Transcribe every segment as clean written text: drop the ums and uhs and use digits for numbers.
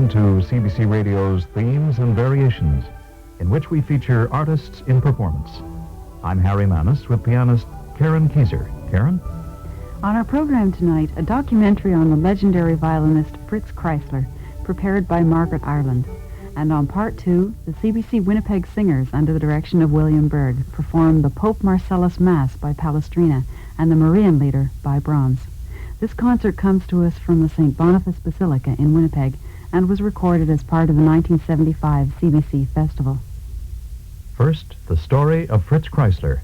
Welcome to CBC Radio's Themes and Variations, in which we feature artists in performance. I'm Harry Manis with pianist Karen Kieser. Karen? On our program tonight, a documentary on the legendary violinist Fritz Kreisler, prepared by Margaret Ireland. And on part two, the CBC Winnipeg Singers, under the direction of William Berg, perform the Pope Marcellus Mass by Palestrina and the Marian Lieder by Brahms. This concert comes to us from the St. Boniface Basilica in Winnipeg and was recorded as part of the 1975 CBC Festival. First, the story of Fritz Kreisler.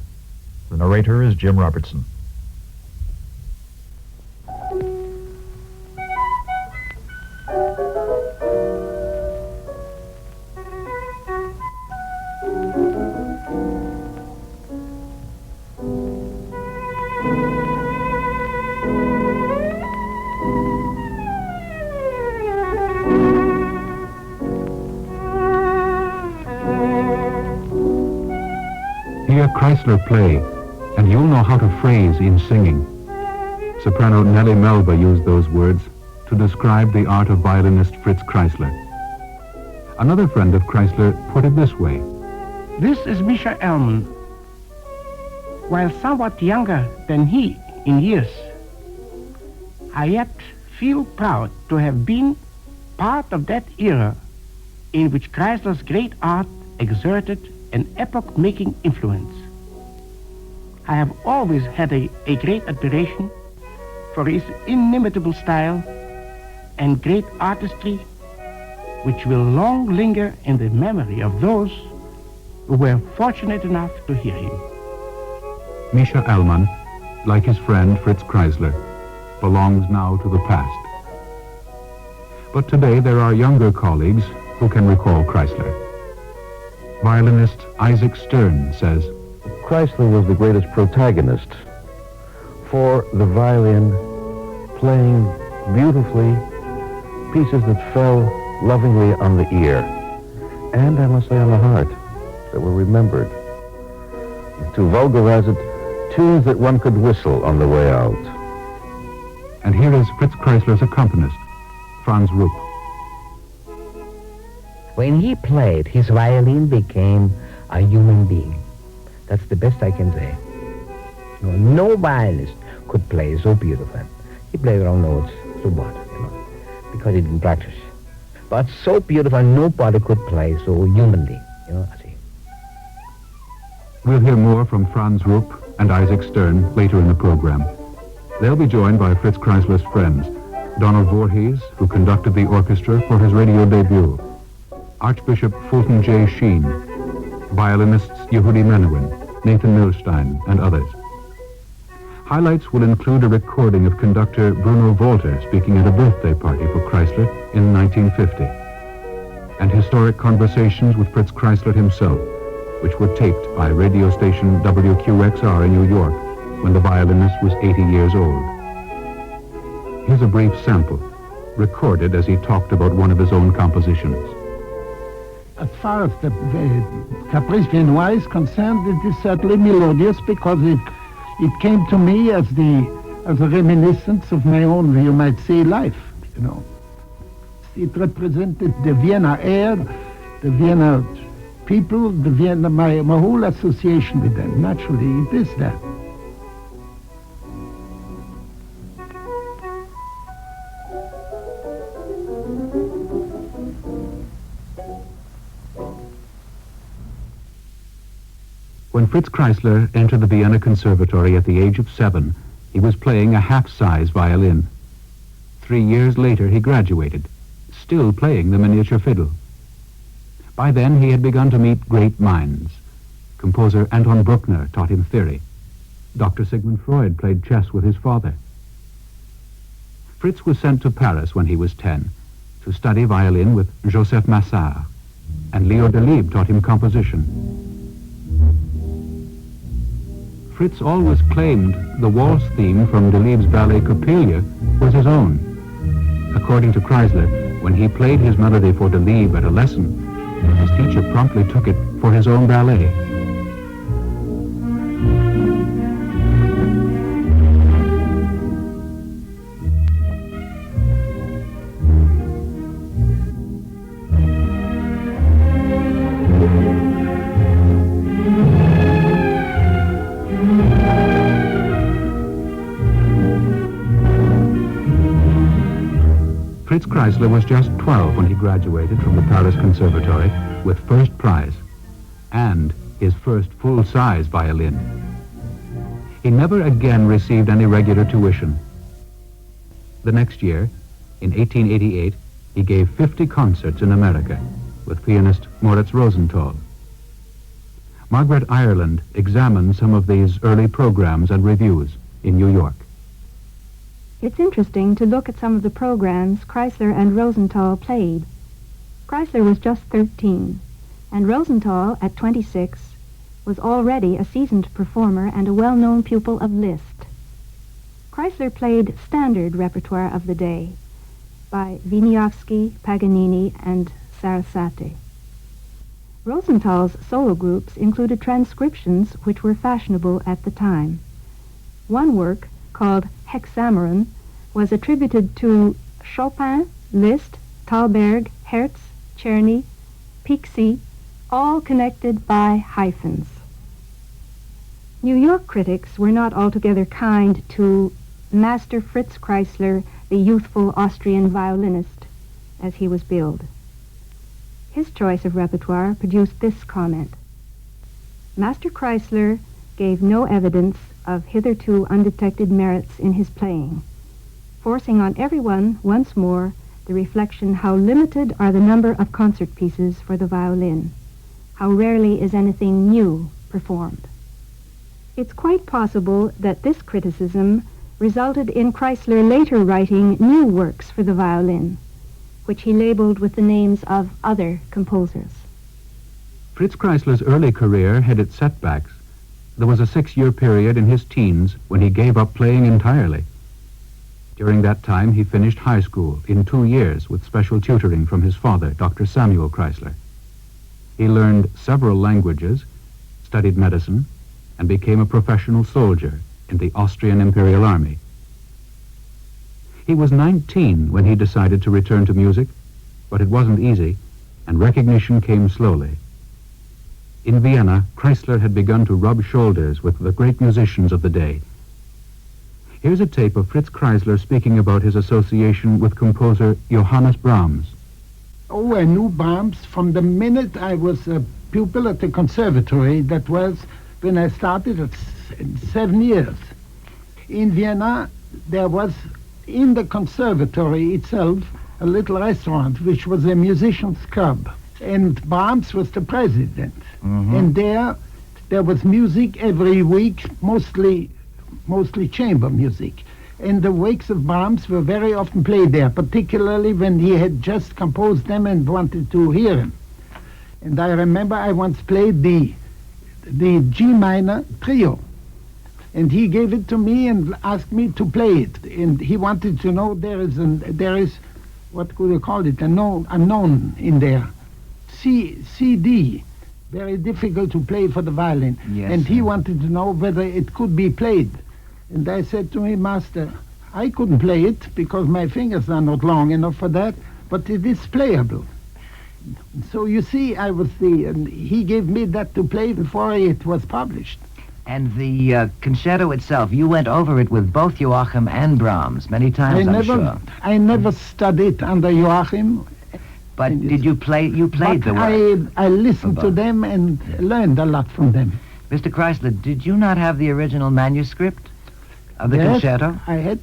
The narrator is Jim Robertson. Hear Kreisler play, and you'll know how to phrase in singing. Soprano Nellie Melba used those words to describe the art of violinist Fritz Kreisler. Another friend of Kreisler put it this way. This is Mischa Elman. While somewhat younger than he in years, I yet feel proud to have been part of that era in which Kreisler's great art exerted an epoch-making influence. I have always had a great admiration for his inimitable style and great artistry, which will long linger in the memory of those who were fortunate enough to hear him. Mischa Elman, like his friend Fritz Kreisler, belongs now to the past. But today there are younger colleagues who can recall Kreisler. Violinist Isaac Stern says, Kreisler was the greatest protagonist for the violin, playing beautifully pieces that fell lovingly on the ear, and I must say on the heart, that were remembered. To vulgarize it, tunes that one could whistle on the way out. And here is Fritz Kreisler's accompanist, Franz Rupp. When he played, his violin became a human being. That's the best I can say. No violinist could play so beautiful. He played wrong notes, so what, because he didn't practice. But so beautiful, nobody could play so humanly, I see. We'll hear more from Franz Rupp and Isaac Stern later in the program. They'll be joined by Fritz Kreisler's friends, Donald Voorhees, who conducted the orchestra for his radio debut, Archbishop Fulton J. Sheen, violinists Yehudi Menuhin, Nathan Milstein, and others. Highlights will include a recording of conductor Bruno Walter speaking at a birthday party for Kreisler in 1950, and historic conversations with Fritz Kreisler himself, which were taped by radio station WQXR in New York when the violinist was 80 years old. Here's a brief sample, recorded as he talked about one of his own compositions. As far as the Caprice Viennois is concerned, it is certainly melodious because it came to me as a reminiscence of my own, you might say, life, It represented the Vienna air, the Vienna people, the Vienna, my whole association with them. Naturally, it is that. When Fritz Kreisler entered the Vienna Conservatory at the age of 7, he was playing a half-size violin. 3 years later, he graduated, still playing the miniature fiddle. By then, he had begun to meet great minds. Composer Anton Bruckner taught him theory. Dr. Sigmund Freud played chess with his father. Fritz was sent to Paris when he was 10 to study violin with Joseph Massard, and Leo Delibes taught him composition. Fritz always claimed the waltz theme from Delibes' ballet Coppelia was his own. According to Kreisler, when he played his melody for Delibes at a lesson, his teacher promptly took it for his own ballet. Fritz Kreisler was just 12 when he graduated from the Paris Conservatory with first prize and his first full-size violin. He never again received any regular tuition. The next year, in 1888, he gave 50 concerts in America with pianist Moritz Rosenthal. Margaret Ireland examined some of these early programs and reviews in New York. It's interesting to look at some of the programs Kreisler and Rosenthal played. Kreisler was just 13, and Rosenthal, at 26, was already a seasoned performer and a well-known pupil of Liszt. Kreisler played standard repertoire of the day by Wieniawski, Paganini, and Sarasate. Rosenthal's solo groups included transcriptions which were fashionable at the time. One work, called Hexameron, was attributed to Chopin, Liszt, Thalberg, Herz, Czerny, Pixie, all connected by hyphens. New York critics were not altogether kind to Master Fritz Kreisler, the youthful Austrian violinist, as he was billed. His choice of repertoire produced this comment: Master Kreisler gave no evidence of hitherto undetected merits in his playing, forcing on everyone once more the reflection how limited are the number of concert pieces for the violin, how rarely is anything new performed. It's quite possible that this criticism resulted in Kreisler later writing new works for the violin, which he labeled with the names of other composers. Fritz Kreisler's early career had its setbacks. There was a 6-year period in his teens when he gave up playing entirely. During that time, he finished high school in 2 years with special tutoring from his father, Dr. Samuel Kreisler. He learned several languages, studied medicine, and became a professional soldier in the Austrian Imperial Army. He was 19 when he decided to return to music, but it wasn't easy, and recognition came slowly. In Vienna, Kreisler had begun to rub shoulders with the great musicians of the day. Here's a tape of Fritz Kreisler speaking about his association with composer Johannes Brahms. Oh, I knew Brahms from the minute I was a pupil at the conservatory. That was when I started at 7 years. In Vienna, there was in the conservatory itself a little restaurant which was a musician's club, and Brahms was the president. And there was music every week, mostly chamber music, and the works of Brahms were very often played there, particularly when he had just composed them and wanted to hear them. And I remember I once played the G minor trio, and he gave it to me and asked me to play it. And he wanted to know there is what could you call it? A known in there. CD, very difficult to play for the violin. Yes, and he wanted to know whether it could be played. And I said to him, Master, I couldn't play it because my fingers are not long enough for that, but it is playable. So you see, and he gave me that to play before it was published. And the concerto itself, you went over it with both Joachim and Brahms many times, I'm sure. I never studied under Joachim. But did you play? You played the work. I listened to them and learned a lot from them. Mr. Kreisler, did you not have the original manuscript of the concerto? I had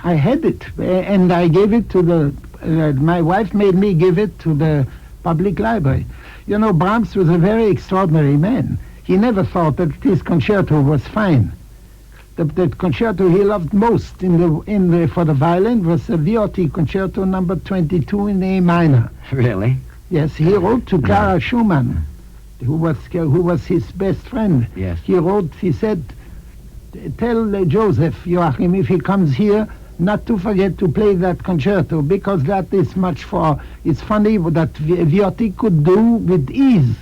I had it, and I gave it to my wife made me give it to the public library. You know, Brahms was a very extraordinary man. He never thought that his concerto was fine. The concerto he loved most for the violin was the Viotti Concerto number 22 in A minor. Really? Yes, he wrote to Clara Schumann, who was his best friend. Yes. He said, tell Joseph Joachim if he comes here not to forget to play that concerto, because that is much it's funny that Viotti could do with ease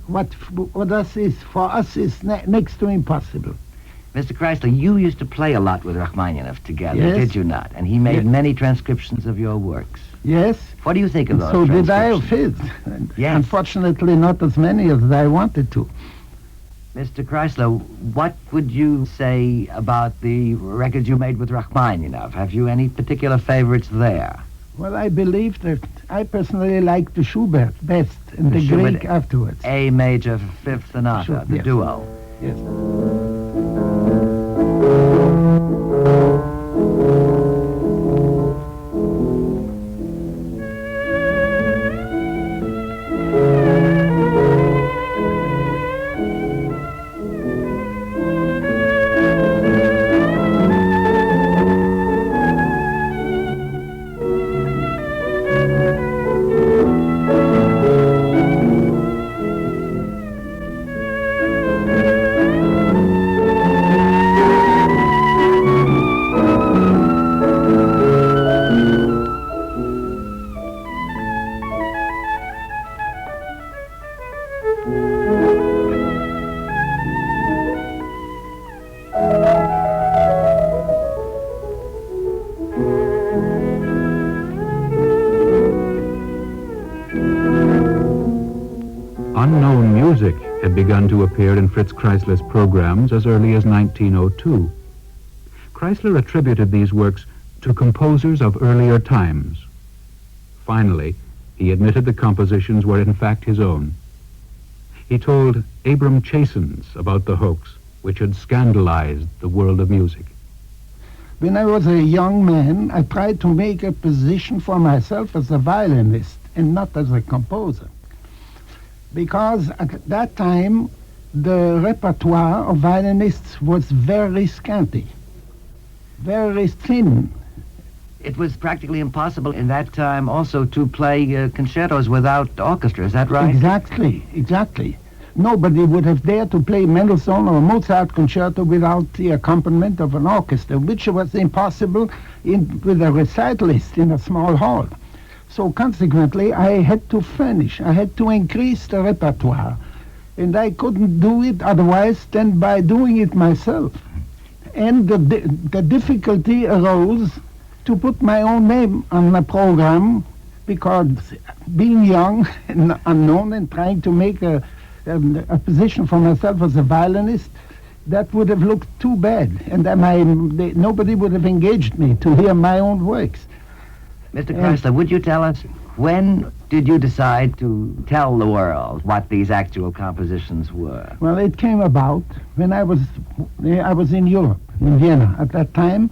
what for us is next to impossible. Mr. Kreisler, you used to play a lot with Rachmaninov together, Yes. did you not? And he made many transcriptions of your works. Yes. What do you think of those So did I of transcriptions? his. Yes. Unfortunately, not as many as I wanted to. Mr. Kreisler, what would you say about the records you made with Rachmaninov? Have you any particular favorites there? Well, I believe that I personally like the Schubert best and the Schubert Grieg afterwards. A major Fifth Sonata, Sure, the yes. duo. Yes. Unknown music had begun to appear in Fritz Kreisler's programs as early as 1902. Kreisler attributed these works to composers of earlier times. Finally, he admitted the compositions were in fact his own. He told Abram Chasins about the hoax, which had scandalized the world of music. When I was a young man, I tried to make a position for myself as a violinist and not as a composer. Because at that time, the repertoire of violinists was very scanty, very thin. It was practically impossible in that time also to play concertos without orchestra, is that right? Exactly. Nobody would have dared to play Mendelssohn or Mozart concerto without the accompaniment of an orchestra, which was impossible with a recitalist in a small hall. So consequently, I had to furnish, I had to increase the repertoire. And I couldn't do it otherwise than by doing it myself. And the difficulty arose to put my own name on the program, because being young and unknown and trying to make a position for myself as a violinist, that would have looked too bad. And nobody would have engaged me to hear my own works. Mr. Kreisler, would you tell us, when did you decide to tell the world what these actual compositions were? Well, it came about when I was in Europe, in Vienna, at that time,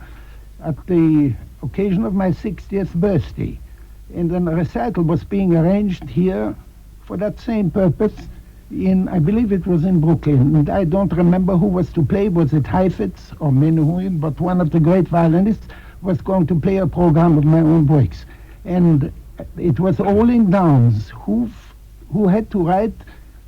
at the occasion of my 60th birthday. And then a recital was being arranged here for that same purpose I believe it was in Brooklyn. And I don't remember who was to play. Was it Heifetz or Menuhin? But one of the great violinists was going to play a program of my own works. And it was Olin Downs who had to write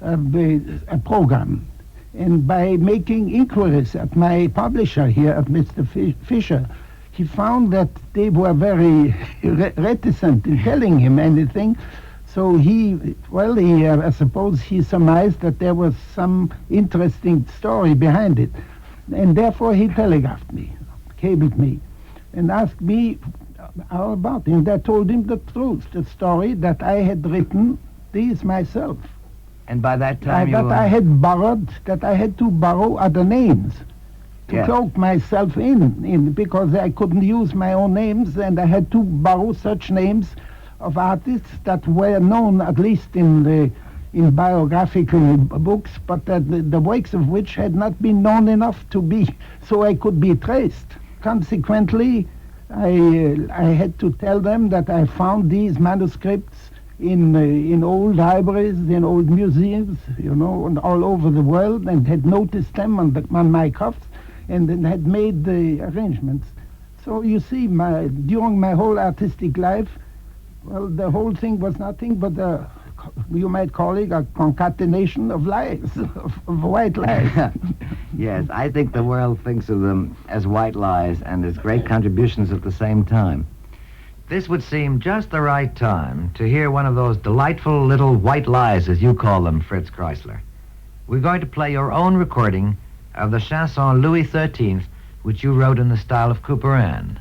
a program. And by making inquiries at my publisher here, at Mr. Fisher, he found that they were very reticent in telling him anything. So I suppose he surmised that there was some interesting story behind it. And therefore he telegraphed me, cabled me, and asked me all about it. And I told him the truth, the story that I had written these myself. And by that time I had to borrow other names to cloak myself in because I couldn't use my own names, and I had to borrow such names of artists that were known, at least in biographical books, but the works of which had not been known enough so I could be traced. Consequently, I had to tell them that I found these manuscripts in old libraries, in old museums, and all over the world, and had noticed them on my cuffs, and then had made the arrangements. So you see, during my whole artistic life, well, the whole thing was nothing but you might call it a concatenation of lies, of white lies. Yes, I think the world thinks of them as white lies and as great contributions at the same time. This would seem just the right time to hear one of those delightful little white lies, as you call them, Fritz Kreisler. We're going to play your own recording of the Chanson Louis XIII, which you wrote in the style of Couperin.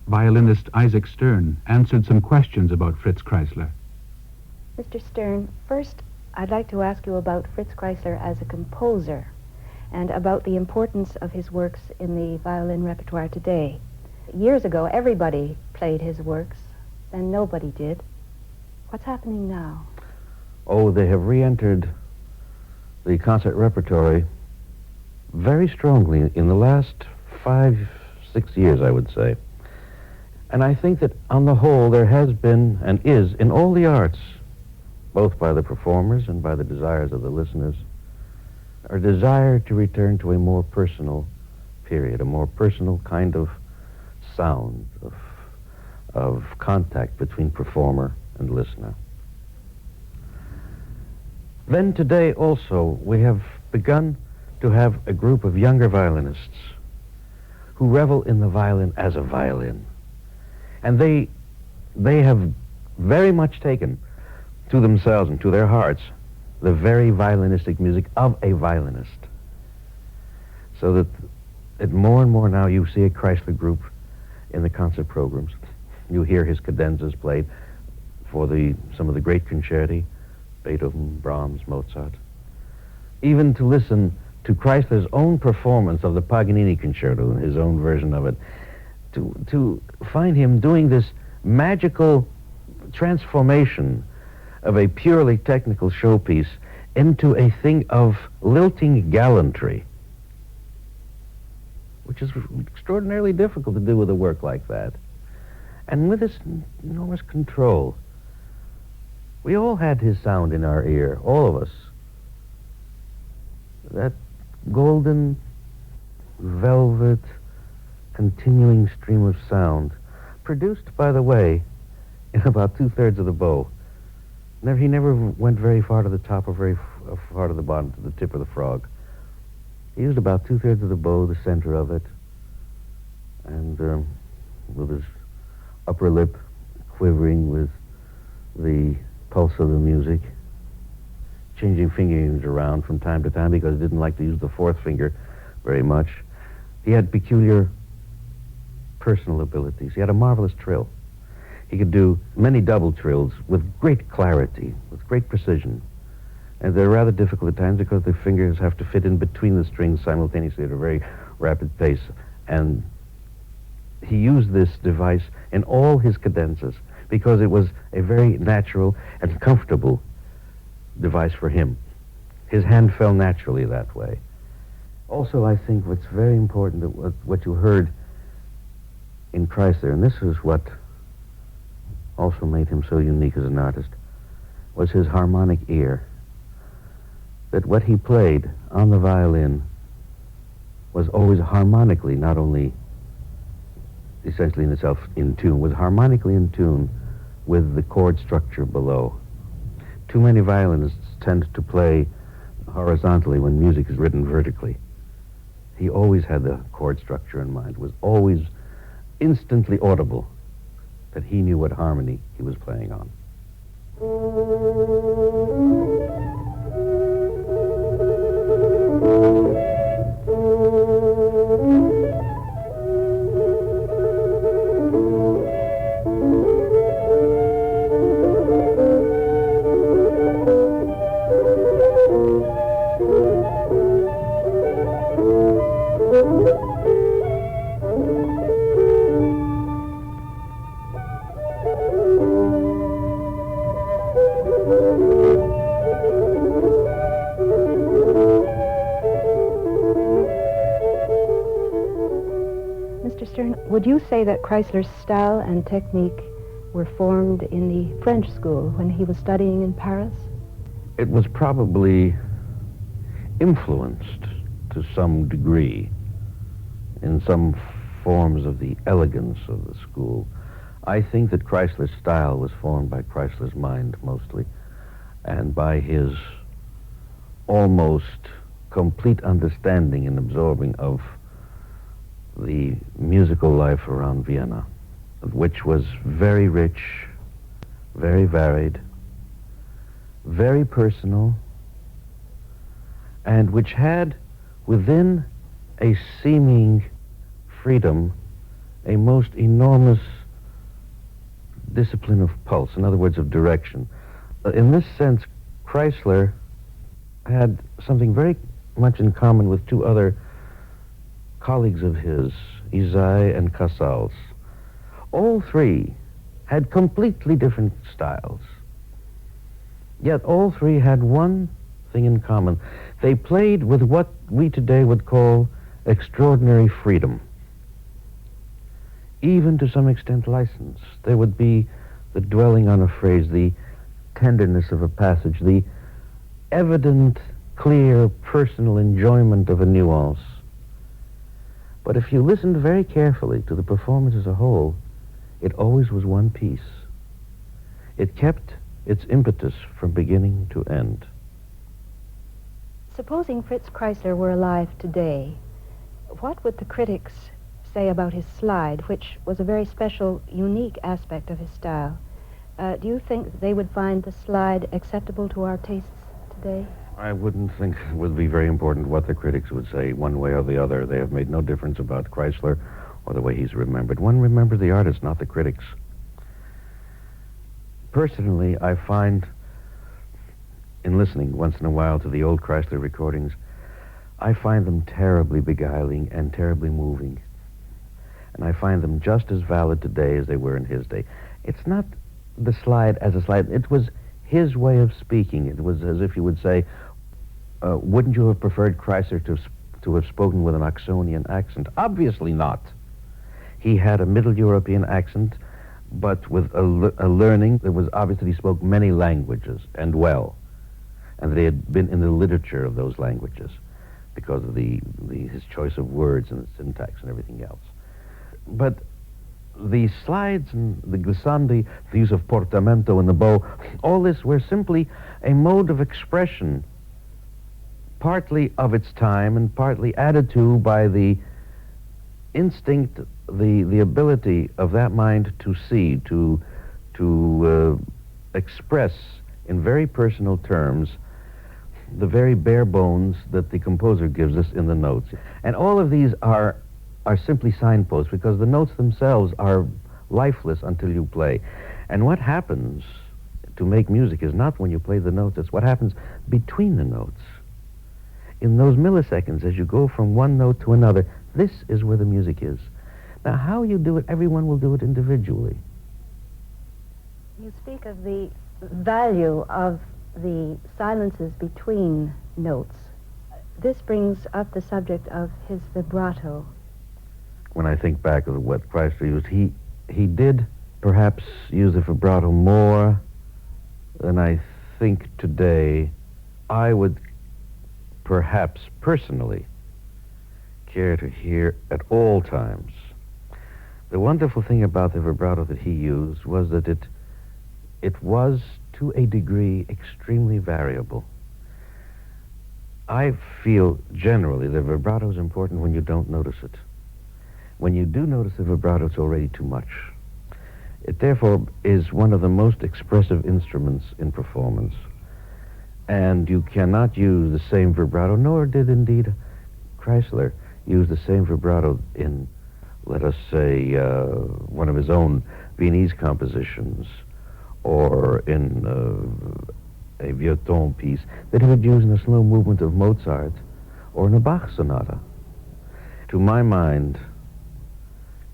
Violinist Isaac Stern answered some questions about Fritz Kreisler. Mr. Stern, first I'd like to ask you about Fritz Kreisler as a composer and about the importance of his works in the violin repertoire today. Years ago, everybody played his works, and nobody did. What's happening now? Oh, they have re-entered the concert repertory very strongly in the last 5-6 years, I would say. And I think that on the whole there has been and is in all the arts, both by the performers and by the desires of the listeners, a desire to return to a more personal period, a more personal kind of sound, of contact between performer and listener. Then today also we have begun to have a group of younger violinists who revel in the violin as a violin. And they have very much taken to themselves and to their hearts the very violinistic music of a violinist. So that more and more now you see a Kreisler group in the concert programs. You hear his cadenzas played for some of the great concerti, Beethoven, Brahms, Mozart. Even to listen to Kreisler's own performance of the Paganini concerto, his own version of it, to find him doing this magical transformation of a purely technical showpiece into a thing of lilting gallantry, which is extraordinarily difficult to do with a work like that. And with this enormous control. We all had his sound in our ear, all of us. That golden, velvet, continuing stream of sound, produced, by the way, in about 2/3 of the bow. He never went very far to the top or very far to the bottom, to the tip of the frog. He used about 2/3 of the bow, the center of it, and with his upper lip quivering with the pulse of the music, changing fingerings around from time to time because he didn't like to use the fourth finger very much. He had peculiar personal abilities. He had a marvelous trill. He could do many double trills with great clarity, with great precision. And they're rather difficult at times because the fingers have to fit in between the strings simultaneously at a very rapid pace. And he used this device in all his cadenzas because it was a very natural and comfortable device for him. His hand fell naturally that way. Also, I think what's very important, what you heard in Kreisler, and this is what also made him so unique as an artist, was his harmonic ear. That what he played on the violin was always harmonically, not only essentially in itself in tune, was harmonically in tune with the chord structure below. Too many violinists tend to play horizontally when music is written vertically. He always had the chord structure in mind, was always instantly audible that he knew what harmony he was playing on. Would you say that Kreisler's style and technique were formed in the French school when he was studying in Paris? It was probably influenced to some degree in some forms of the elegance of the school. I think that Kreisler's style was formed by Kreisler's mind mostly, and by his almost complete understanding and absorbing of the musical life around Vienna, which was very rich, very varied, very personal, and which had within a seeming freedom a most enormous discipline of pulse, in other words, of direction. In this sense, Kreisler had something very much in common with two other colleagues of his, Isai and Casals. All three had completely different styles. Yet all three had one thing in common. They played with what we today would call extraordinary freedom. Even to some extent license. There would be the dwelling on a phrase, the tenderness of a passage, the evident, clear, personal enjoyment of a nuance. But if you listened very carefully to the performance as a whole, it always was one piece. It kept its impetus from beginning to end. Supposing Fritz Kreisler were alive today, what would the critics say about his slide, which was a very special, unique aspect of his style? Do you think they would find the slide acceptable to our tastes today? I wouldn't think it would be very important what the critics would say one way or the other. They have made no difference about Kreisler or the way he's remembered. One remembers the artist, not the critics. Personally, I find, in listening once in a while to the old Kreisler recordings, I find them terribly beguiling and terribly moving. And I find them just as valid today as they were in his day. It's not the slide as a slide. It was his way of speaking. It was as if you would say, wouldn't you have preferred Kreisler to have spoken with an Oxonian accent? Obviously not. He had a Middle European accent, but with a learning that was obvious that he spoke many languages, and well, and that he had been in the literature of those languages because of his choice of words and the syntax and everything else. But the slides and the glissandi, the use of portamento and the bow, all this were simply a mode of expression, partly of its time and partly added to by the instinct, the ability of that mind to see, to express in very personal terms the very bare bones that the composer gives us in the notes. And all of these are simply signposts, because the notes themselves are lifeless until you play. And what happens to make music is not when you play the notes, it's what happens between the notes. In those milliseconds, as you go from one note to another, this is where the music is. Now, how you do it, everyone will do it individually. You speak of the value of the silences between notes. This brings up the subject of his vibrato. When I think back of what Kreisler used, he did perhaps use the vibrato more than I think today I would perhaps personally care to hear at all times. The wonderful thing about the vibrato that he used was that it was, to a degree, extremely variable. I feel generally that vibrato is important when you don't notice it. When you do notice the vibrato, it's already too much. It therefore is one of the most expressive instruments in performance. And you cannot use the same vibrato, nor did indeed Kreisler use the same vibrato in, let us say, one of his own Viennese compositions, or in a vieux ton piece that he would use in a slow movement of Mozart, or in a Bach sonata. To my mind,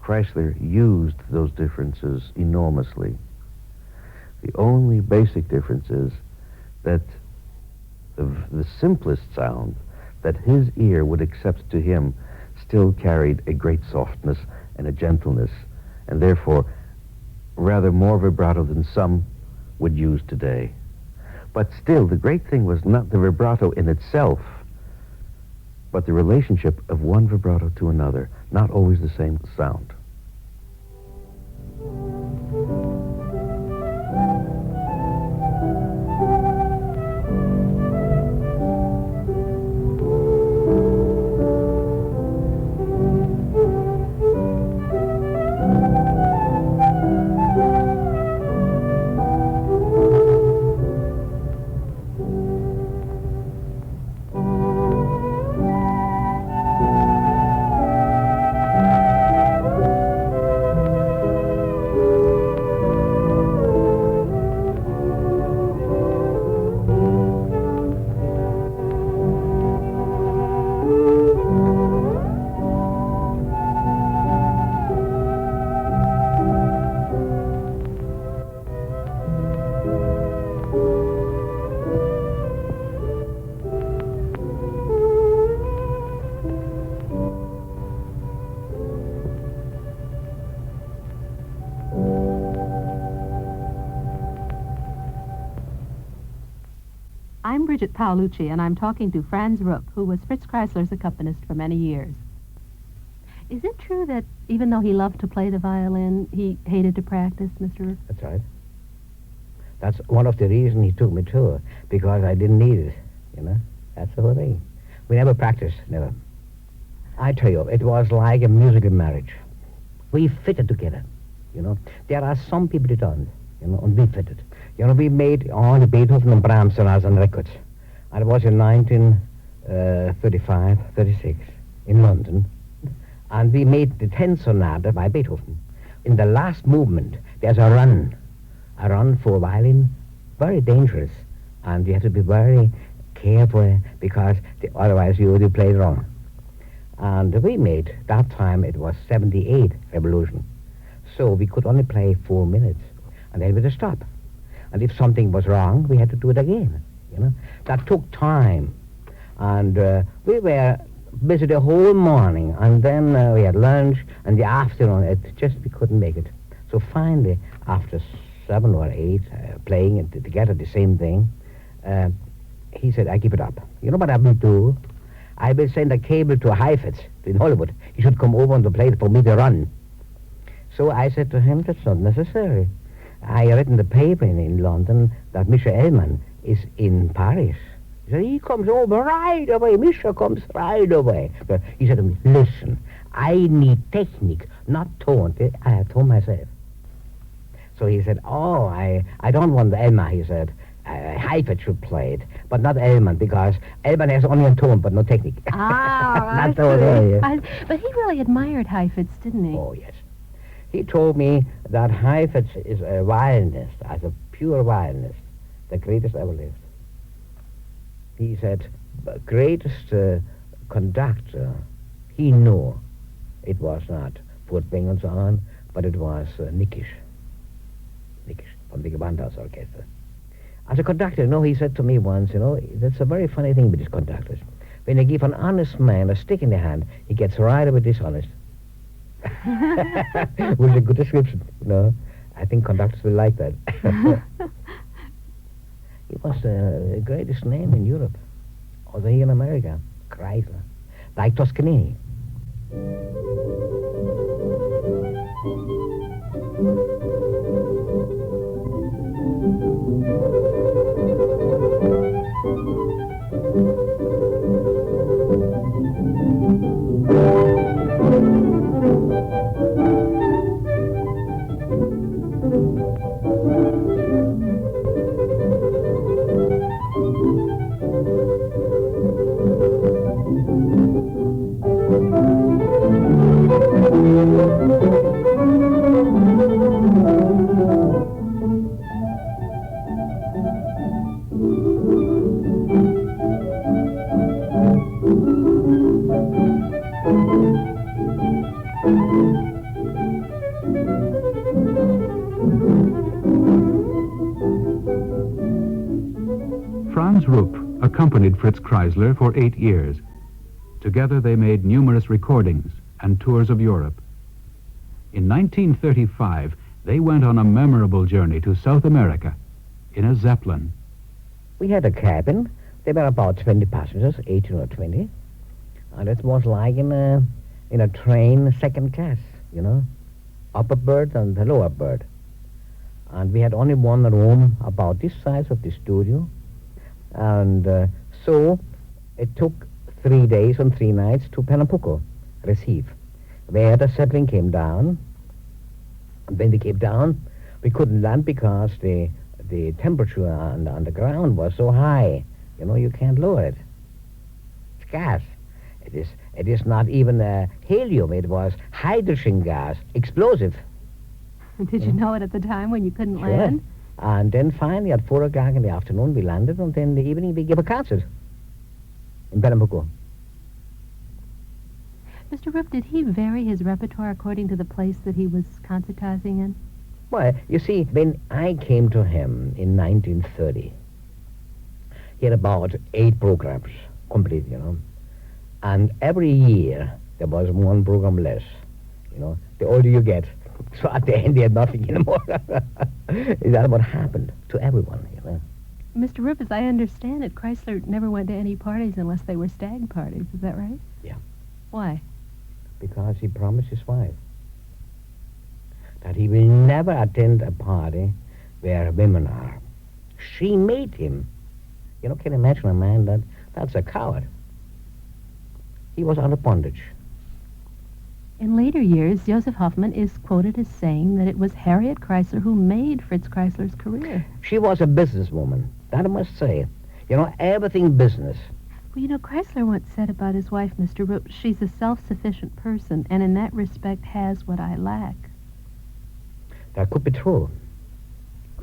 Kreisler used those differences enormously. The only basic difference is that the simplest sound that his ear would accept to him still carried a great softness and a gentleness, and therefore rather more vibrato than some would use today. But still, the great thing was not the vibrato in itself, but the relationship of one vibrato to another, not always the same sound. I'm Bridget Paolucci, and I'm talking to Franz Rupp, who was Fritz Kreisler's accompanist for many years. Is it true that even though he loved to play the violin, he hated to practice, Mr. Rupp? That's right. That's one of the reasons he took me to it, because I didn't need it, you know. That's the whole thing. We never practiced, never. I tell you, it was like a musical marriage. We fitted together, you know. There are some people that don't, you know, and we fitted. You know, we made all the Beethoven and Brahms sonatas on records. And it was in 1935, 36, in London. And we made the 10th sonata by Beethoven. In the last movement, there's a run for violin, very dangerous. And you have to be very careful, because otherwise you would play it wrong. And we made, that time it was 78 revolution. So we could only play 4 minutes, and then we had to stop. And if something was wrong, we had to do it again, you know. That took time. And we were busy the whole morning, and then we had lunch, and the afternoon, we couldn't make it. So finally, after 7 or 8, playing it together, the same thing, he said, I give it up. You know what I will do? I will send a cable to Heifetz in Hollywood. He should come over and play it for me to run. So I said to him, that's not necessary. I read in the paper in London that Mischa Elman is in Paris. He said, he comes over right away. Mischa comes right away. But he said to me, listen, I need technique, not tone. I have tone myself. So he said, oh, I don't want Elman, he said. Heifetz should play it, but not Elman, because Elman has only a tone, but no technique. Ah, Not way, yeah. But he really admired Heifetz, didn't he? Oh, yes. He told me that Heifetz is a violinist, as a pure violinist, the greatest ever lived. He said, the greatest conductor he knew, it was not Fulton and so on, but it was Nygaard from the Gewandhaus Orchestra. As a conductor, you know, he said to me once, you know, that's a very funny thing with these conductors. When you give an honest man a stick in the hand, he gets right away dishonest. Which is a good description, you know. I think conductors will like that. He was the greatest name in Europe, also here in America, Kreisler, like Toscanini. Franz Rupp accompanied Fritz Kreisler for 8 years. Together they made numerous recordings and tours of Europe. In 1935, they went on a memorable journey to South America in a Zeppelin. We had a cabin. There were about 20 passengers, 18 or 20. And it was like in a train, second class, you know, upper berth and the lower berth. And we had only one room about this size of the studio. And so it took 3 days and 3 nights to Pernambuco, Recife, where the Zeppelin came down. And when they came down, we couldn't land because the temperature on the ground was so high. You know, you can't lower it. It's gas. It is not even helium. It was hydrogen gas, explosive. Did you know it at the time when you couldn't land? And then finally at 4 o'clock in the afternoon we landed, and then in the evening we gave a concert in Pernambuco. Mr. Rupp, did he vary his repertoire according to the place that he was concertizing in? Well, you see, when I came to him in 1930, he had about 8 programs complete, you know. And every year there was one program less, you know. The older you get, so at the end he had nothing anymore. Is that what happened to everyone, you know? Mr. Rupp, as I understand it, Kreisler never went to any parties unless they were stag parties. Is that right? Yeah. Why? Because he promised his wife that he will never attend a party where women are. She made him. You know, can you imagine a man that's a coward? He was under bondage. In later years, Joseph Hoffman is quoted as saying that it was Harriet Kreisler who made Fritz Kreisler's career. She was a businesswoman, that I must say. You know, everything business. Well, you know, Kreisler once said about his wife, Mr. Rupp, she's a self-sufficient person, and in that respect has what I lack. That could be true,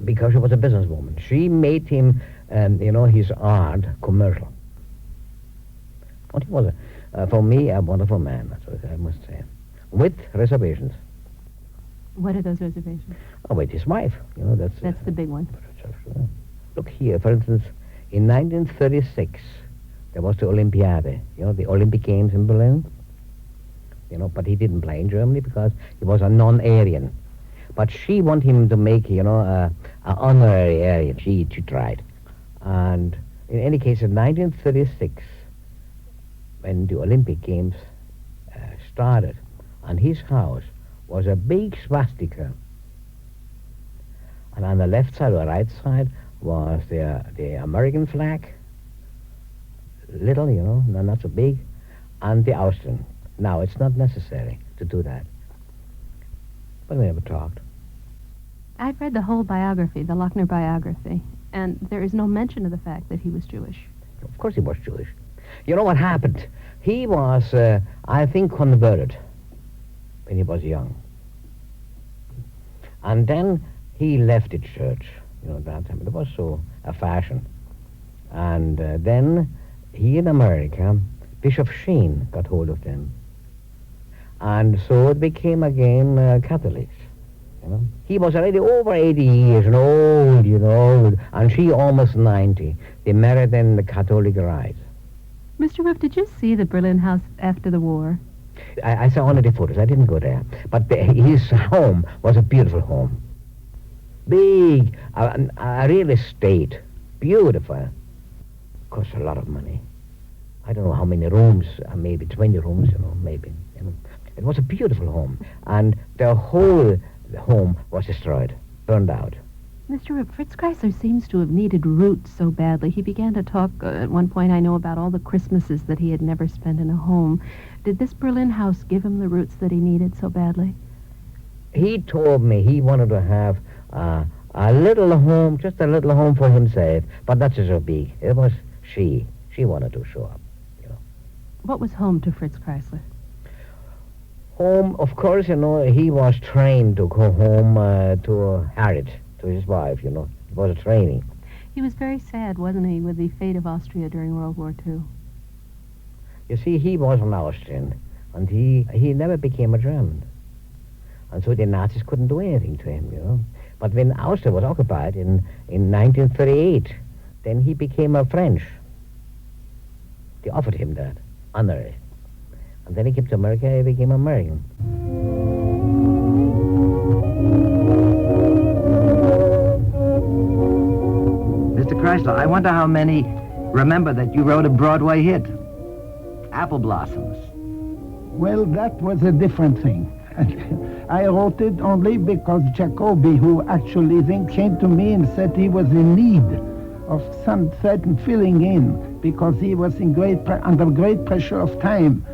because she was a businesswoman. She made him, you know, his art commercial. But he was, for me, a wonderful man, that's what I must say, with reservations. What are those reservations? Oh, with his wife, you know, that's the big one. Look here, for instance, in 1936, there was the Olympiade, you know, the Olympic Games in Berlin. You know, but he didn't play in Germany because he was a non-Aryan. But she wanted him to make, you know, an honorary Aryan. She tried. And in any case, in 1936, when the Olympic Games started, on his house was a big swastika. And on the left side or the right side was the American flag, little, you know, not so big, and the Austrian. Now, it's not necessary to do that. But we never talked. I've read the whole biography, the Lochner biography, and there is no mention of the fact that he was Jewish. Of course he was Jewish. You know what happened? He was, I think, converted when he was young. And then he left the church, you know, that time. It was so a fashion. And then he in America, Bishop Sheen got hold of them. And so it became again Catholics. You know? He was already over 80 years and old, you know, and she almost 90. They married in the Catholic rite. Mr. Rupp, did you see the Berlin house after the war? I saw only the photos. I didn't go there. But his home was a beautiful home. Big, a real estate. Beautiful. Cost a lot of money. I don't know how many rooms, maybe 20 rooms, you know, maybe. You know. It was a beautiful home. And the whole home was destroyed, burned out. Mr. Rupp, Fritz Kreisler seems to have needed roots so badly. He began to talk at one point, I know, about all the Christmases that he had never spent in a home. Did this Berlin house give him the roots that he needed so badly? He told me he wanted to have a little home, just a little home for himself, but not so big. It was she. She wanted to show up, you know. What was home to Fritz Kreisler? Home, of course, you know, he was trained to go home to Harriet, to his wife, you know. It was a training. He was very sad, wasn't he, with the fate of Austria during World War II? You see, he was an Austrian, and he never became a German. And so the Nazis couldn't do anything to him, you know. But when Austria was occupied in 1938, then he became a French. They offered him that, honorary. And then he came to America, he became American. Kreisler, I wonder how many remember that you wrote a Broadway hit, Apple Blossoms. Well, that was a different thing. I wrote it only because Jacobi, who actually then came to me and said he was in need of some certain filling in because he was in under great pressure of time.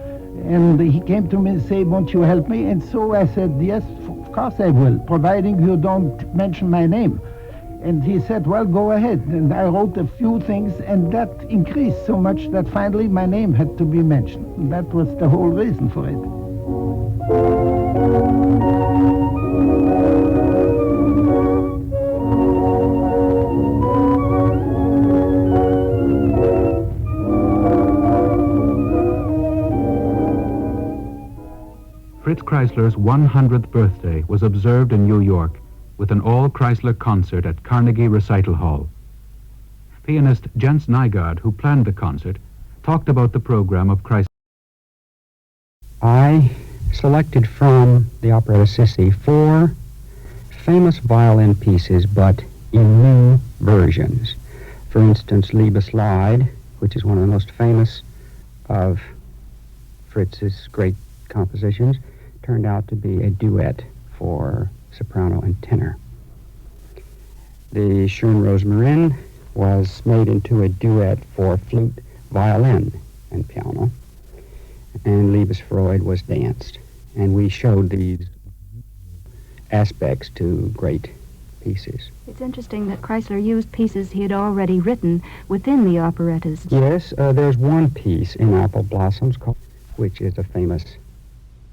And he came to me and said, won't you help me? And so I said, yes, of course I will, providing you don't mention my name. And he said, well, go ahead. And I wrote a few things, and that increased so much that finally my name had to be mentioned. And that was the whole reason for it. Fritz Kreisler's 100th birthday was observed in New York with an all-Kreisler concert at Carnegie Recital Hall. Pianist Jens Nygaard, who planned the concert, talked about the program of Kreisler. I selected from the operetta Sissi 4 famous violin pieces, but in new versions. For instance, Liebeslied, which is one of the most famous of Fritz's great compositions, turned out to be a duet for soprano and tenor. The Schön Rosmarin was made into a duet for flute, violin, and piano, and Liebesfreude was danced. And we showed these aspects to great pieces. It's interesting that Kreisler used pieces he had already written within the operettas. Yes, there's one piece in Apple Blossoms, which is a famous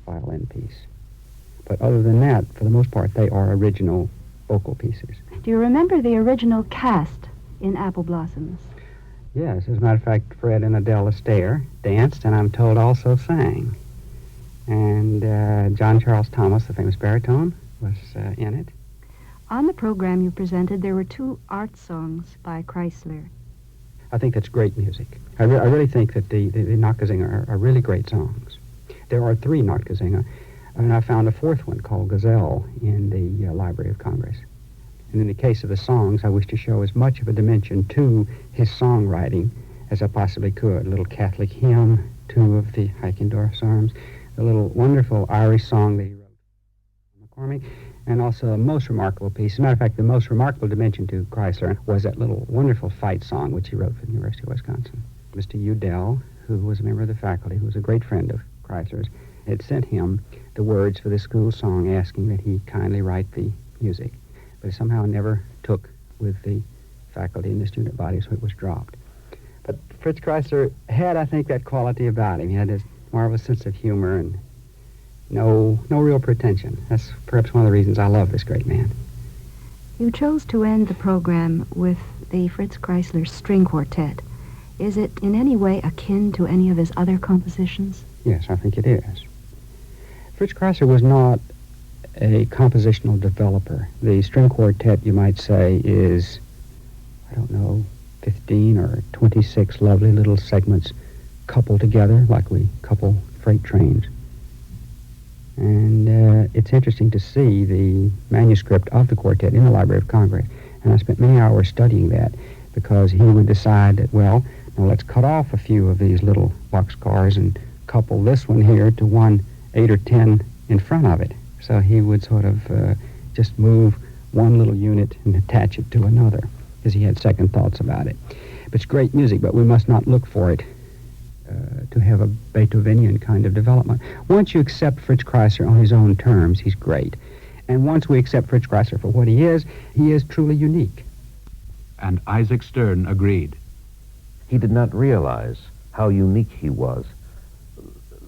violin piece. But other than that, for the most part, they are original vocal pieces. Do you remember the original cast in Apple Blossoms? Yes, as a matter of fact, Fred and Adele Astaire danced, and I'm told also sang. And John Charles Thomas, the famous baritone, was in it. On the program you presented, there were 2 art songs by Kreisler. I think that's great music. I really think that the Nachtgesänge are really great songs. There are 3 Nachtgesänge, and I found a 4th one called Gazelle in the Library of Congress. And in the case of the songs, I wish to show as much of a dimension to his songwriting as I possibly could. A little Catholic hymn, 2 of the Heikendorf Psalms, a little wonderful Irish song that he wrote for McCormick, and also a most remarkable piece. As a matter of fact, the most remarkable dimension to Kreisler was that little wonderful fight song which he wrote for the University of Wisconsin. Mr. Udell, who was a member of the faculty, who was a great friend of Kreisler's, had sent him the words for the school song, asking that he kindly write the music. But it somehow never took with the faculty and the student body, so it was dropped. But Fritz Kreisler had, I think, that quality about him. He had this marvelous sense of humor and no real pretension. That's perhaps one of the reasons I love this great man. You chose to end the program with the Fritz Kreisler String Quartet. Is it in any way akin to any of his other compositions? Yes, I think it is. Fritz Kreisler was not a compositional developer. The string quartet, you might say, is, 15 or 26 lovely little segments coupled together like we couple freight trains. And it's interesting to see the manuscript of the quartet in the Library of Congress. And I spent many hours studying that because he would decide that, well, now let's cut off a few of these little boxcars and couple this one here to one 8 or 10 in front of it. So he would sort of just move one little unit and attach it to another because he had second thoughts about it. But it's great music, but we must not look for it to have a Beethovenian kind of development. Once you accept Fritz Kreisler on his own terms, he's great. And once we accept Fritz Kreisler for what he is truly unique. And Isaac Stern agreed. He did not realize how unique he was.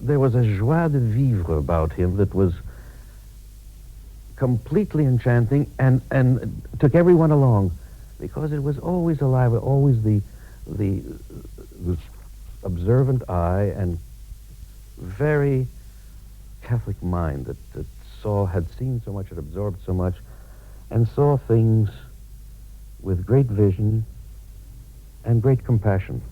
There was a joie de vivre about him that was completely enchanting and took everyone along because it was always alive, always the observant eye and very Catholic mind that had seen so much, had absorbed so much, and saw things with great vision and great compassion.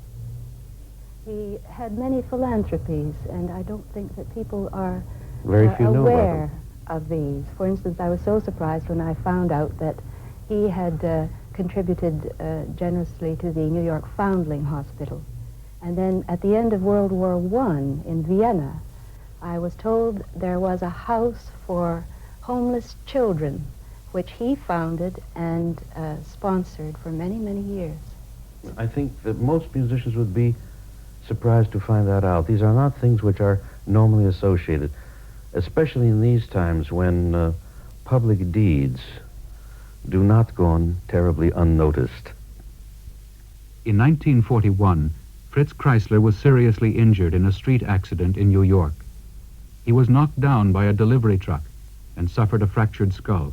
He had many philanthropies, and I don't think that people are Very few know about aware of these. For instance, I was so surprised when I found out that he had contributed generously to the New York Foundling Hospital. And then at the end of World War I in Vienna, I was told there was a house for homeless children, which he founded and sponsored for many, many years. I think that most musicians would be surprised to find that out. These are not things which are normally associated, especially in these times when public deeds do not go on terribly unnoticed. In 1941, Fritz Kreisler was seriously injured in a street accident in New York. He was knocked down by a delivery truck and suffered a fractured skull.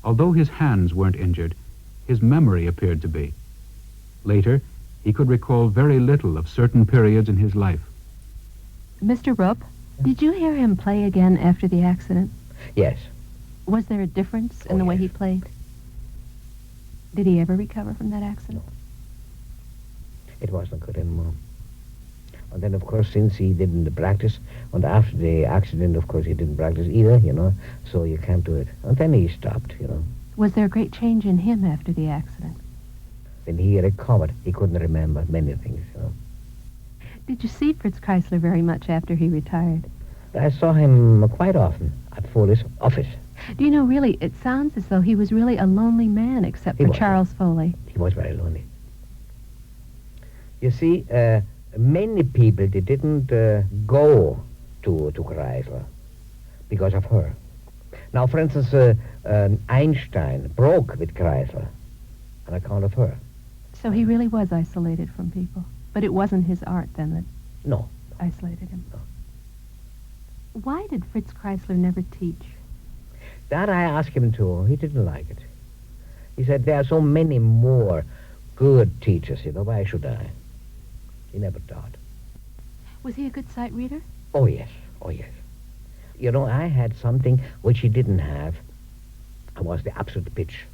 Although his hands weren't injured, his memory appeared to be. Later, he could recall very little of certain periods in his life. Mr. Rupp, did you hear him play again after the accident? Yes. Was there a difference in the way he played? Did he ever recover from that accident? It wasn't good anymore. And then, of course, since he didn't practice, and after the accident, of course, he didn't practice either, so you can't do it. And then he stopped, Was there a great change in him after the accident? When he recovered, he couldn't remember many things, Did you see Fritz Kreisler very much after he retired? I saw him quite often at Voorhes' office. Do you know, really, it sounds as though he was really a lonely man, except for Charles Foley. He was very lonely. You see, many people, they didn't go to Kreisler because of her. Now, for instance, Einstein broke with Kreisler on account of her. So he really was isolated from people. But it wasn't his art, then, that No. isolated him. No. Why did Fritz Kreisler never teach? That I asked him to. He didn't like it. He said, there are so many more good teachers, why should I? He never taught. Was he a good sight reader? Oh, yes. Oh, yes. I had something which he didn't have. I was the absolute pitch.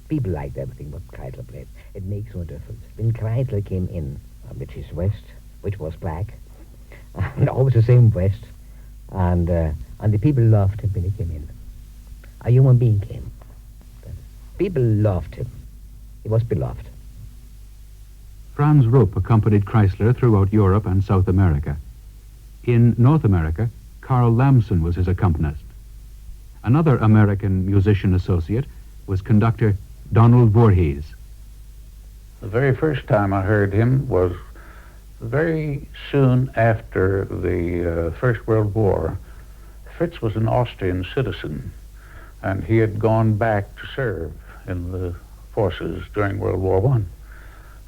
People liked everything what Kreisler played. It makes no difference. When Kreisler came in, with his vest, which was black, and always the same vest, and the people loved him when he came in. A human being came. People loved him. He was beloved. Franz Rupp accompanied Kreisler throughout Europe and South America. In North America, Carl Lamson was his accompanist. Another American musician associate was conductor Donald Voorhees. The very first time I heard him was very soon after the First World War. Fritz was an Austrian citizen, and he had gone back to serve in the forces during World War I.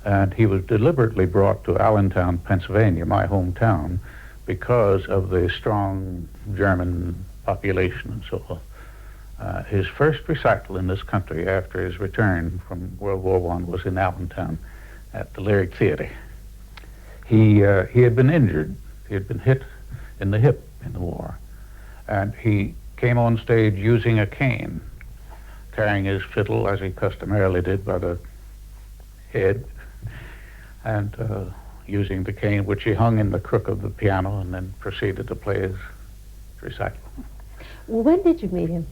And he was deliberately brought to Allentown, Pennsylvania, my hometown, because of the strong German population and so on. His first recital in this country after his return from World War I was in Allentown at the Lyric Theater. He had been injured. He had been hit in the hip in the war. And he came on stage using a cane, carrying his fiddle, as he customarily did, by the head, and using the cane, which he hung in the crook of the piano, and then proceeded to play his recital. Well, when did you meet him?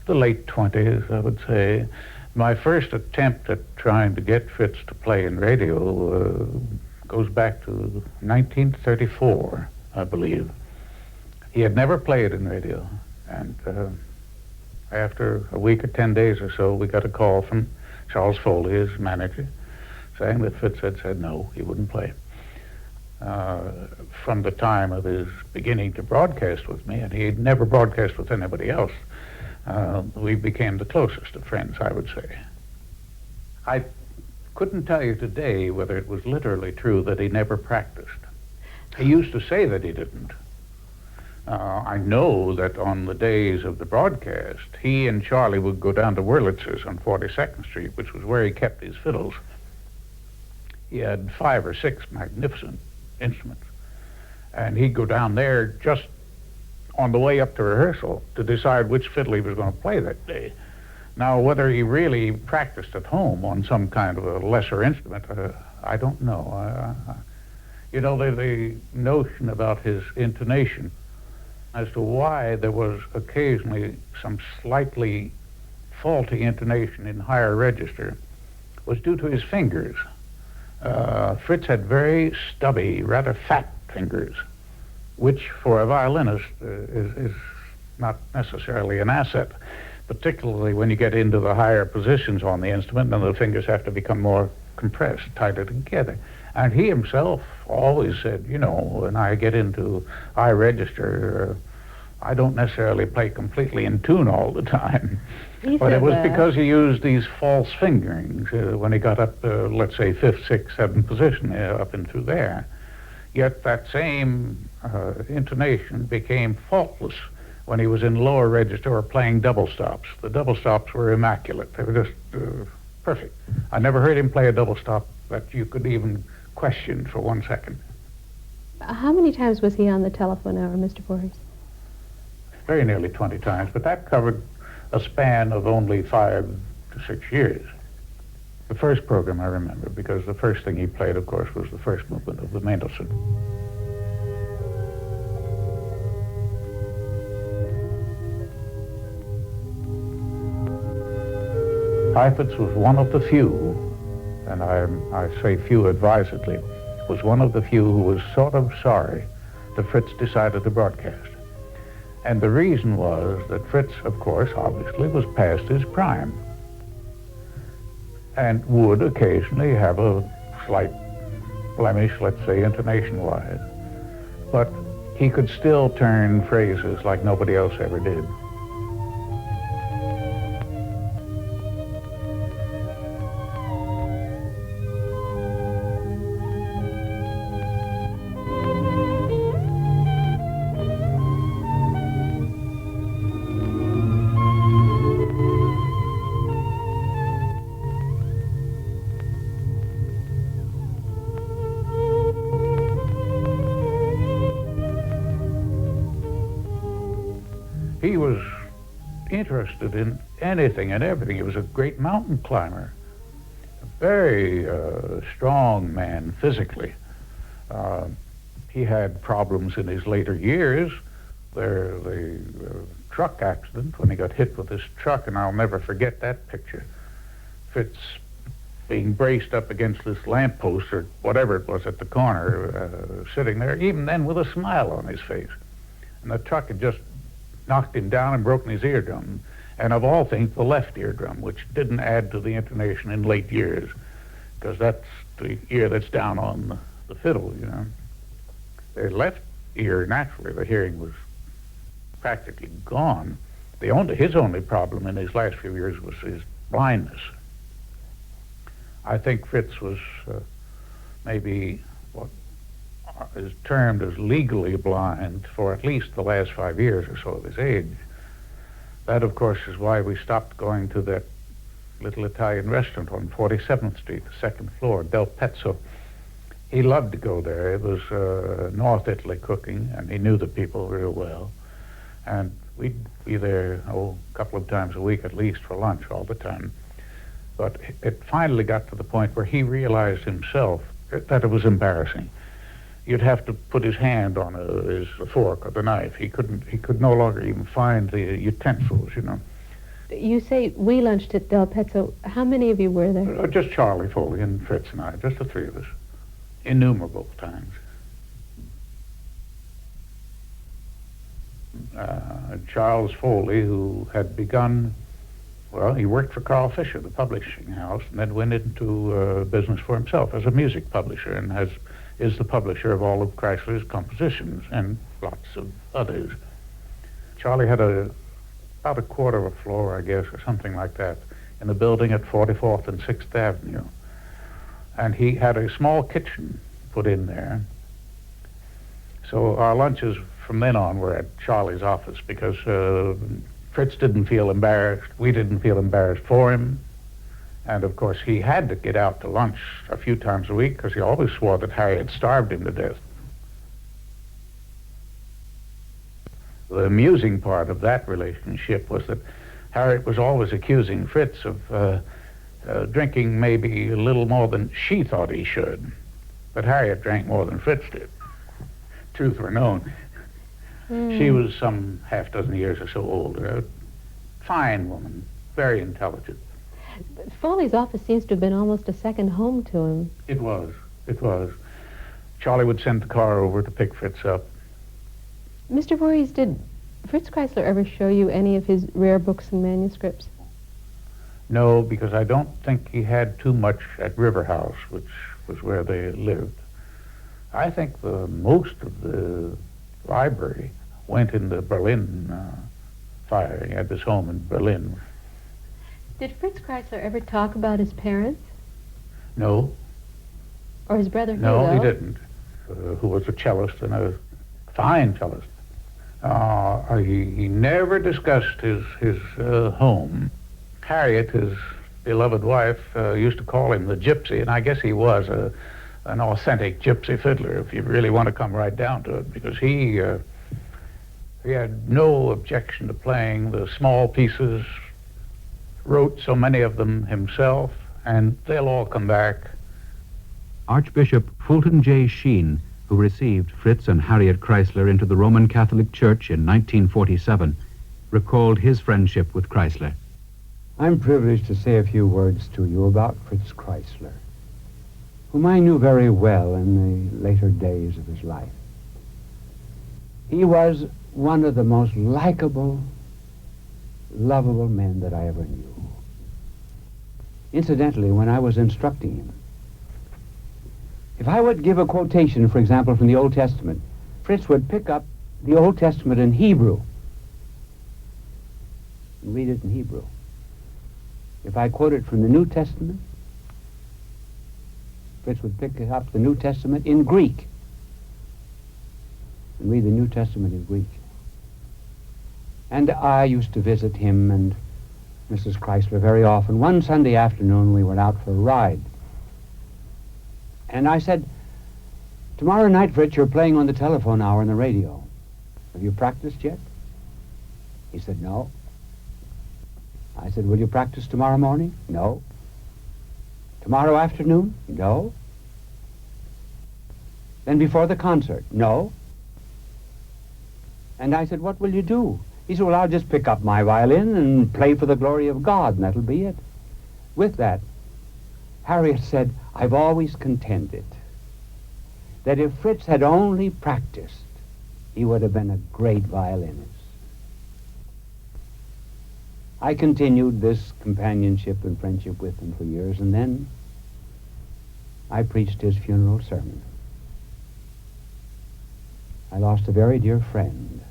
The late 20s, I would say. My first attempt at trying to get Fritz to play in radio goes back to 1934, I believe. He had never played in radio, and after a week or 10 days or so, we got a call from Charles Foley, his manager, saying that Fritz had said no, he wouldn't play. From the time of his beginning to broadcast with me, and he had never broadcast with anybody else, we became the closest of friends, I would say. I couldn't tell you today whether it was literally true that he never practiced. He used to say that he didn't. I know that on the days of the broadcast, he and Charlie would go down to Wurlitzer's on 42nd Street, which was where he kept his fiddles. He had 5 or 6 magnificent instruments. And he'd go down there just on the way up to rehearsal to decide which fiddle he was going to play that day. Now, whether he really practiced at home on some kind of a lesser instrument, I don't know. The notion about his intonation as to why there was occasionally some slightly faulty intonation in higher register was due to his fingers. Fritz had very stubby, rather fat fingers, which for a violinist is not necessarily an asset, particularly when you get into the higher positions on the instrument and the fingers have to become more compressed, tighter together. And he himself always said, you know, when I get into high register, I don't necessarily play completely in tune all the time. But it was because he used these false fingerings when he got up, let's say, 5th, 6th, 7th position, up and through there. Yet that same intonation became faultless when he was in lower register or playing double stops. The double stops were immaculate. They were just perfect. I never heard him play a double stop that you could even question for 1 second. How many times was he on the telephone hour, Mr. Voorhees? Very nearly 20 times, but that covered a span of only 5 to 6 years. The first program I remember, because the first thing he played, of course, was the first movement of the Mendelssohn. Heifetz was one of the few, and I say few advisedly, was one of the few who was sort of sorry that Fritz decided to broadcast. And the reason was that Fritz, of course, obviously, was past his prime and would occasionally have a slight blemish, let's say, intonation-wise. But he could still turn phrases like nobody else ever did. He was interested in anything and everything. He was a great mountain climber, a very strong man physically. He had problems in his later years. The truck accident, when he got hit with his truck, and I'll never forget that picture. Fritz being braced up against this lamppost or whatever it was at the corner, sitting there, even then with a smile on his face. And the truck had just knocked him down and broken his eardrum, and of all things, the left eardrum, which didn't add to the intonation in late years, because that's the ear that's down on the fiddle, you know. The left ear, naturally, the hearing was practically gone. His only problem in his last few years was his blindness. I think Fritz was maybe what is termed as legally blind for at least the last 5 years or so of his age. That, of course, is why we stopped going to that little Italian restaurant on 47th Street, the second floor, Del Pezzo. He loved to go there. It was North Italy cooking, and he knew the people real well. And we'd be there, a couple of times a week at least for lunch all the time. But it finally got to the point where he realized himself that it was embarrassing. You'd have to put his hand on his fork or the knife. He could no longer even find the utensils, you know. You say we lunched at Del Pezzo. How many of you were there? Just Charlie Foley and Fritz and I, just the three of us. Innumerable times. Charles Foley, who had begun, well, he worked for Carl Fisher, the publishing house, and then went into business for himself as a music publisher, and is the publisher of all of Kreisler's compositions and lots of others. Charlie had about a quarter of a floor, I guess, or something like that, in a building at 44th and 6th Avenue. And he had a small kitchen put in there. So our lunches from then on were at Charlie's office because Fritz didn't feel embarrassed. We didn't feel embarrassed for him. And, of course, he had to get out to lunch a few times a week because he always swore that Harriet starved him to death. The amusing part of that relationship was that Harriet was always accusing Fritz of drinking maybe a little more than she thought he should. But Harriet drank more than Fritz did. Truth were known. She was some half dozen years or so older. A fine woman, very intelligent. Foley's office seems to have been almost a second home to him. It was. Charlie would send the car over to pick Fritz up. Mr. Voorhees, did Fritz Kreisler ever show you any of his rare books and manuscripts? No, because I don't think he had too much at River House, which was where they lived. I think the most of the library went in the Berlin fire. He had this home in Berlin. Did Fritz Kreisler ever talk about his parents? No. Or his brother Hugo? No, he didn't, who was a cellist and a fine cellist. He never discussed his home. Harriet, his beloved wife, used to call him the gypsy, and I guess he was an authentic gypsy fiddler, if you really want to come right down to it, because he had no objection to playing the small pieces, wrote so many of them himself, and they'll all come back. Archbishop Fulton J. Sheen, who received Fritz and Harriet Kreisler into the Roman Catholic Church in 1947, recalled his friendship with Kreisler. I'm privileged to say a few words to you about Fritz Kreisler, whom I knew very well in the later days of his life. He was one of the most likable, lovable men that I ever knew. Incidentally, when I was instructing him, if I would give a quotation, for example, from the Old Testament, Fritz would pick up the Old Testament in Hebrew and read it in Hebrew. If I quoted from the New Testament, Fritz would pick up the New Testament in Greek and read the New Testament in Greek. And I used to visit him and Mrs. Kreisler very often. One Sunday afternoon we went out for a ride. And I said, "Tomorrow night, Fritz, you're playing on the telephone hour on the radio. Have you practiced yet?" He said, "No." I said, "Will you practice tomorrow morning?" "No." "Tomorrow afternoon?" "No." "Then before the concert?" "No." And I said, "What will you do?" He said, "Well, I'll just pick up my violin and play for the glory of God, and that'll be it." With that, Harriet said, "I've always contended that if Fritz had only practiced, he would have been a great violinist." I continued this companionship and friendship with him for years, and then I preached his funeral sermon. I lost a very dear friend.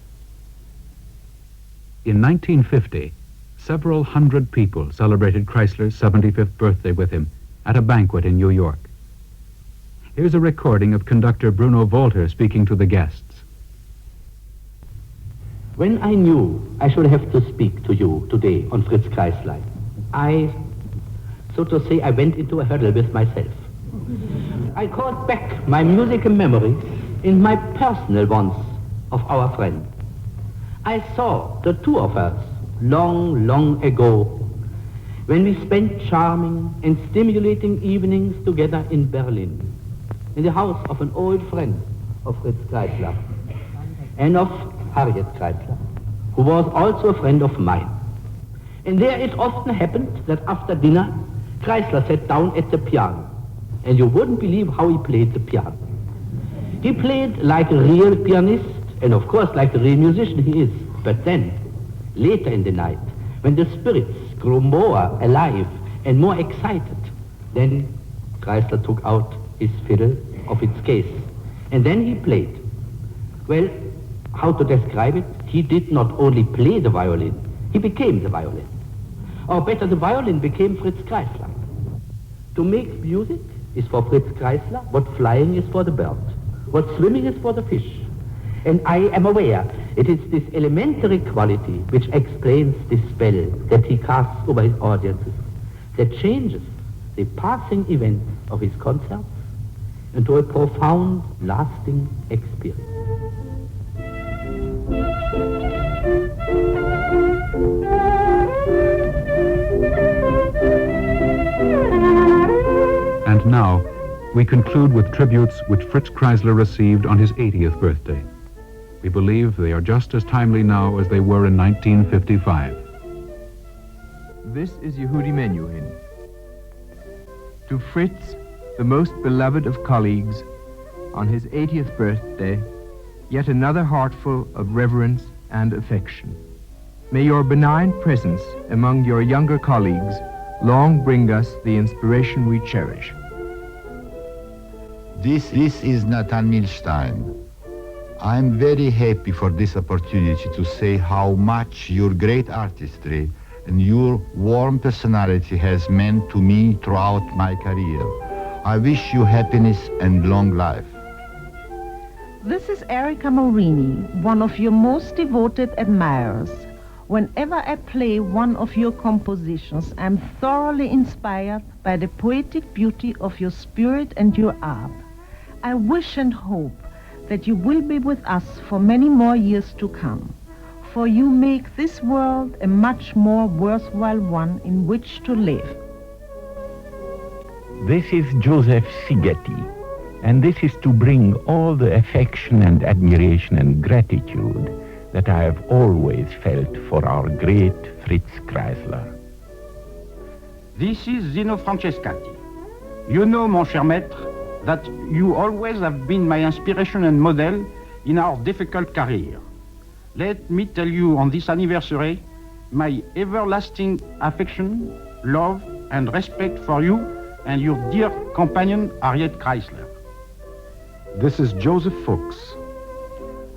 In 1950, several hundred people celebrated Kreisler's 75th birthday with him at a banquet in New York. Here's a recording of conductor Bruno Walter speaking to the guests. When I knew I should have to speak to you today on Fritz Kreisler, I went into a hurdle with myself. I called back my musical memories and my personal ones of our friend. I saw the two of us long, long ago when we spent charming and stimulating evenings together in Berlin, in the house of an old friend of Fritz Kreisler and of Harriet Kreisler, who was also a friend of mine. And there it often happened that after dinner, Kreisler sat down at the piano, and you wouldn't believe how he played the piano. He played like a real pianist, and of course like the real musician he is. But then, later in the night, when the spirits grew more alive and more excited, then Kreisler took out his fiddle of its case, and then he played. Well, how to describe it? He did not only play the violin, he became the violin. Or better, the violin became Fritz Kreisler. To make music is for Fritz Kreisler what flying is for the bird, what swimming is for the fish. And I am aware it is this elementary quality which explains the spell that he casts over his audiences, that changes the passing events of his concerts into a profound, lasting experience. And now, we conclude with tributes which Fritz Kreisler received on his 80th birthday. We believe they are just as timely now as they were in 1955. This is Yehudi Menuhin. To Fritz, the most beloved of colleagues, on his 80th birthday, yet another heartful of reverence and affection. May your benign presence among your younger colleagues long bring us the inspiration we cherish. This is Nathan Milstein. I'm very happy for this opportunity to say how much your great artistry and your warm personality has meant to me throughout my career. I wish you happiness and long life. This is Erika Morini, one of your most devoted admirers. Whenever I play one of your compositions, I'm thoroughly inspired by the poetic beauty of your spirit and your art. I wish and hope that you will be with us for many more years to come, for you make this world a much more worthwhile one in which to live. This is Joseph Szigeti, and this is to bring all the affection and admiration and gratitude that I have always felt for our great Fritz Kreisler. This is Zino Francescatti. You know, mon cher maître, that you always have been my inspiration and model in our difficult career. Let me tell you on this anniversary my everlasting affection, love, and respect for you and your dear companion, Harriet Kreisler. This is Joseph Fuchs.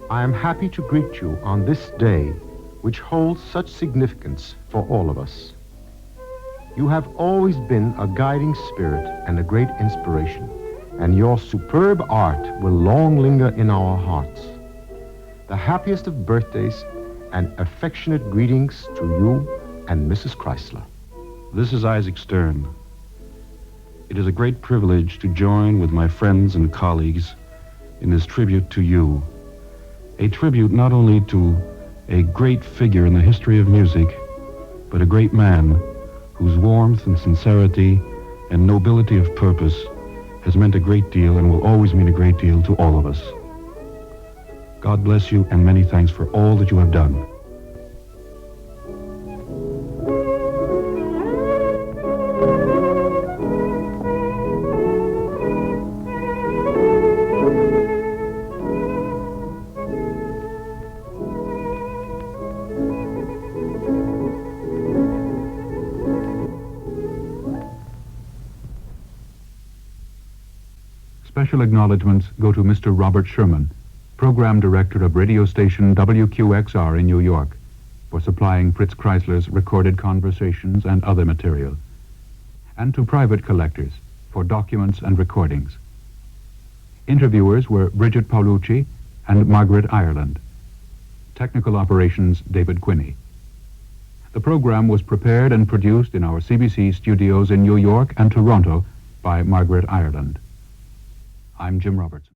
I am happy to greet you on this day, which holds such significance for all of us. You have always been a guiding spirit and a great inspiration, and your superb art will long linger in our hearts. The happiest of birthdays and affectionate greetings to you and Mrs. Kreisler. This is Isaac Stern. It is a great privilege to join with my friends and colleagues in this tribute to you. A tribute not only to a great figure in the history of music, but a great man whose warmth and sincerity and nobility of purpose has meant a great deal and will always mean a great deal to all of us. God bless you, and many thanks for all that you have done. Special acknowledgments go to Mr. Robert Sherman, Program Director of radio station WQXR in New York, for supplying Fritz Kreisler's recorded conversations and other material, and to private collectors for documents and recordings. Interviewers were Bridget Paolucci and Margaret Ireland. Technical operations, David Quinney. The program was prepared and produced in our CBC studios in New York and Toronto by Margaret Ireland. I'm Jim Roberts.